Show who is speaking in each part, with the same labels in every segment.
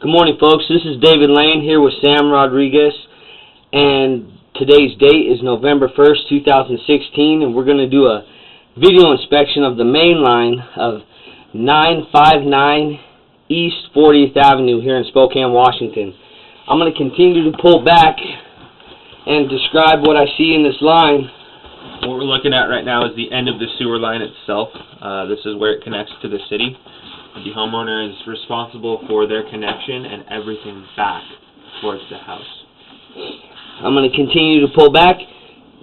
Speaker 1: Good morning, folks. This is David Lane here with Sam Rodriguez, and today's date is November 1st, 2016, and we're going to do a video inspection of the main line of 959 East 40th Avenue here in Spokane, Washington. I'm going to continue to pull back and describe what I see in this line.
Speaker 2: What we're looking at right now is the end of the sewer line itself. This is where it connects to the city. The homeowner is responsible for their connection and everything back towards the house.
Speaker 1: I'm going to continue to pull back.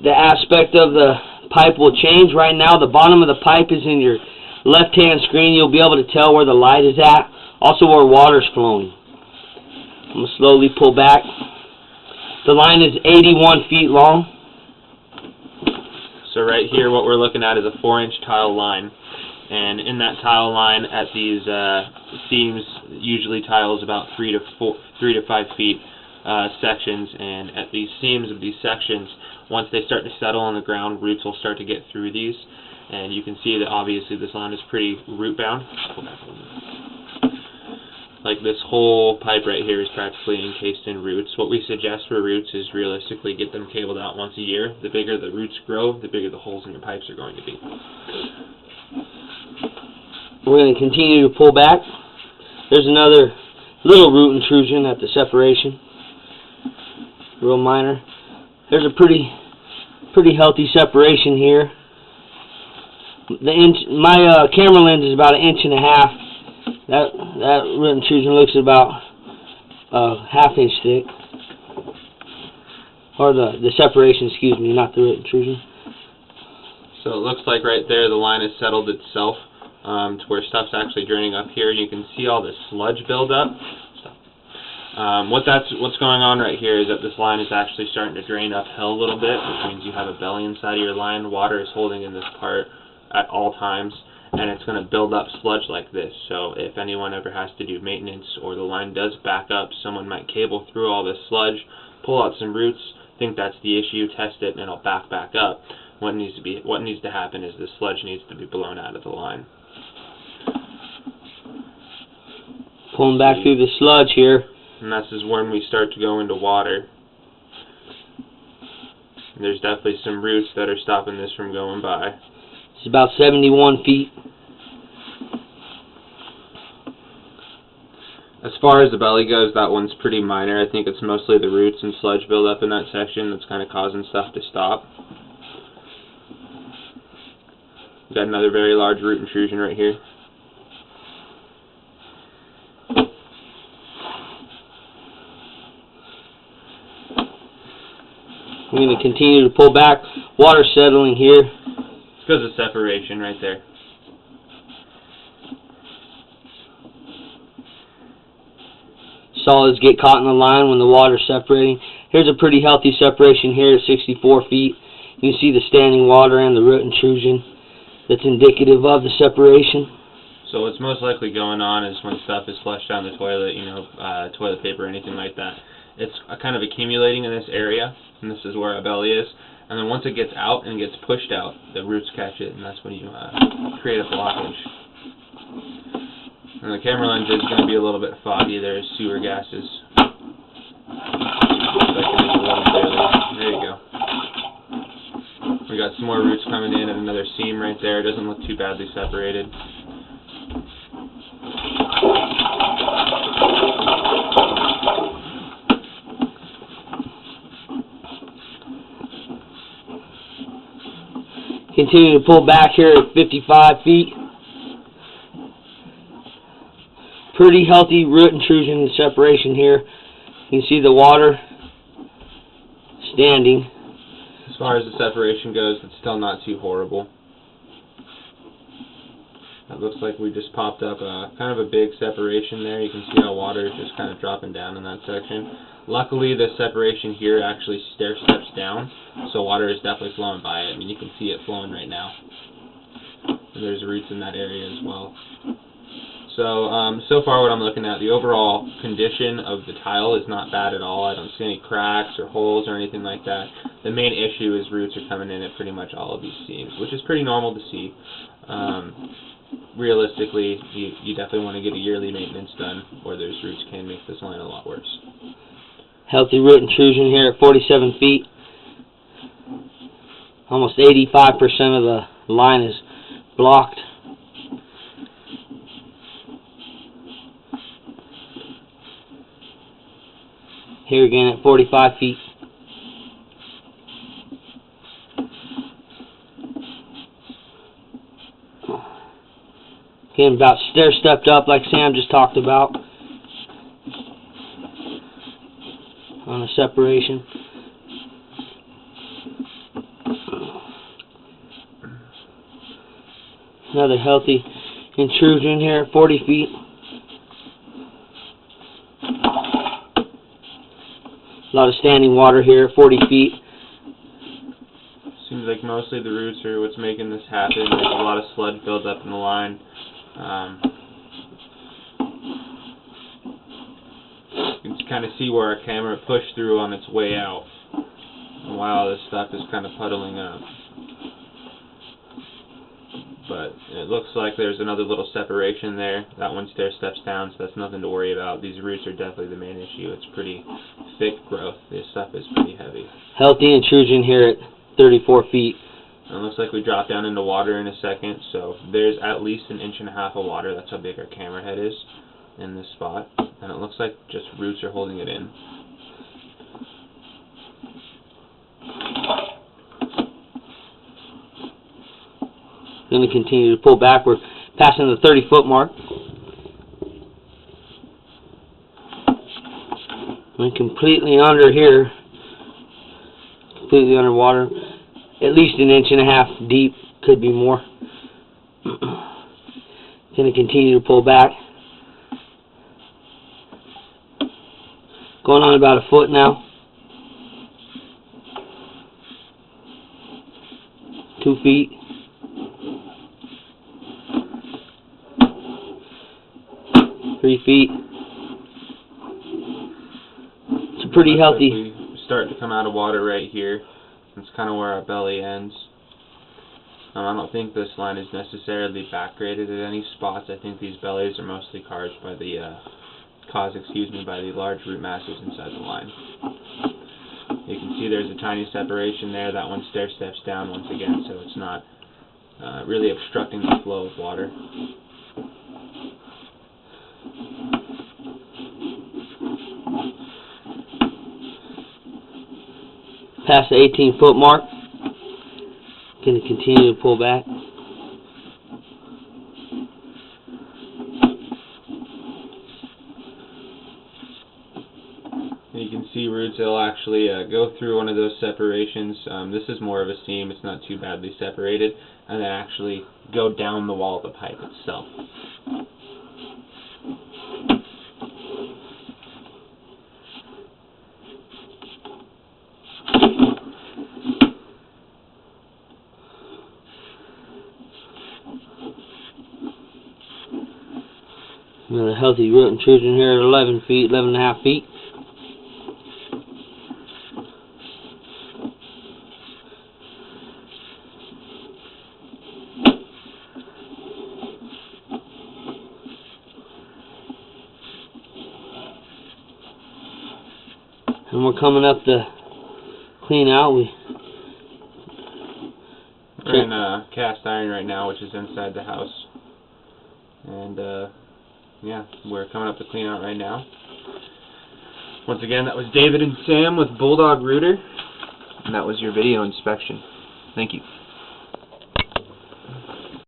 Speaker 1: The aspect of the pipe will change. Right now, the bottom of the pipe is in your left-hand screen. You'll be able to tell where the light is at, also where water's flowing. I'm going to slowly pull back. The line is 81 feet long.
Speaker 2: So right here, what we're looking at is a 4-inch tile line. And in that tile line, at these seams, usually tiles about 3 to 5 feet sections. And at these seams of these sections, once they start to settle on the ground, roots will start to get through these. And you can see that obviously this line is pretty root bound. Like this whole pipe right here is practically encased in roots. What we suggest for roots is realistically get them cabled out once a year. The bigger the roots grow, the bigger the holes in your pipes are going to be.
Speaker 1: We're going to continue to pull back. There's another little root intrusion at the separation. Real minor. There's a pretty healthy separation here. My camera lens is about 1.5 inches. That root intrusion looks about a 1/2 inch thick. Or the separation, excuse me, not the root intrusion.
Speaker 2: So it looks like right there the line has settled itself to where stuff's actually draining up here. You can see all the sludge build up. What's going on right here is that this line is actually starting to drain uphill a little bit, which means you have a belly inside of your line. Water is holding in this part at all times, and it's going to build up sludge like this. So if anyone ever has to do maintenance or the line does back up, someone might cable through all this sludge, pull out some roots, think that's the issue, test it, and it'll back up. What needs to happen is the sludge needs to be blown out of the line.
Speaker 1: Pulling back through the sludge here.
Speaker 2: And this is when we start to go into water. And there's definitely some roots that are stopping this from going by.
Speaker 1: It's about 71 feet.
Speaker 2: As far as the belly goes, that one's pretty minor. I think it's mostly the roots and sludge buildup in that section that's kind of causing stuff to stop. We've got another very large root intrusion right here.
Speaker 1: I'm going to continue to pull back. Water settling here.
Speaker 2: It's because of separation right there.
Speaker 1: Solids get caught in the line when the water's separating. Here's a pretty healthy separation here at 64 feet. You can see the standing water and the root intrusion. That's indicative of the separation.
Speaker 2: So what's most likely going on is when stuff is flushed down the toilet, toilet paper or anything like that, it's kind of accumulating in this area, and this is where our belly is. And then once it gets out and gets pushed out, the roots catch it, and that's when you create a blockage. And the camera lens is going to be a little bit foggy. There's sewer gases. There you go. We got some more roots coming in and another seam right there. It doesn't look too badly separated.
Speaker 1: Continue to pull back here at 55 feet. Pretty healthy root intrusion and separation here. You can see the water standing.
Speaker 2: As far as the separation goes, it's still not too horrible. It looks like we just popped up kind of a big separation there. You can see how water is just kind of dropping down in that section. Luckily, the separation here actually stair steps down, so water is definitely flowing by it. I mean, you can see it flowing right now. And there's roots in that area as well. So far what I'm looking at, the overall condition of the tile is not bad at all. I don't see any cracks or holes or anything like that. The main issue is roots are coming in at pretty much all of these seams, which is pretty normal to see. realistically, you definitely want to get a yearly maintenance done, or those roots can make this line a lot worse.
Speaker 1: Healthy root intrusion here at 47 feet. Almost 85% of the line is blocked. Here again at 45 feet. Again, about stair-stepped up like Sam just talked about on the separation. Another healthy intrusion here at 40 feet. A lot of standing water here at 40 feet.
Speaker 2: Seems like mostly the roots are what's making this happen. There's a lot of sludge built up in the line. You can kind of see where our camera pushed through on its way out. And while this stuff is kind of puddling up. But it looks like there's another little separation there. That one stair steps down, so that's nothing to worry about. These roots are definitely the main issue. It's pretty thick growth. This stuff is pretty heavy.
Speaker 1: Healthy intrusion here at 34 feet.
Speaker 2: And it looks like we drop down into water in a second, so there's at least 1.5 inches of water. That's how big our camera head is in this spot. And it looks like just roots are holding it in.
Speaker 1: Going to continue to pull back. We're passing the 30-foot mark. We're completely under here. Completely underwater. At least 1.5 inches deep. Could be more. Going to continue to pull back. Going on about a foot now. 2 feet. 3 feet. It's a pretty healthy.
Speaker 2: We start to come out of water right here. That's kind of where our belly ends. I don't think this line is necessarily backgraded at any spots. I think these bellies are mostly caused by the large root masses inside the line. You can see there's a tiny separation there. That one stair steps down once again, so it's not really obstructing the flow of water.
Speaker 1: Past the 18-foot mark. Going to continue to pull back.
Speaker 2: And you can see roots that'll actually go through one of those separations. This is more of a seam. It's not too badly separated. And then actually go down the wall of the pipe itself.
Speaker 1: Another healthy root intrusion here at 11 feet, 11.5 feet. And we're coming up to clean out.
Speaker 2: We're in cast iron right now, which is inside the house. And yeah, we're coming up to clean out right now. Once again, that was David and Sam with Bulldog Rooter. And that was your video inspection. Thank you.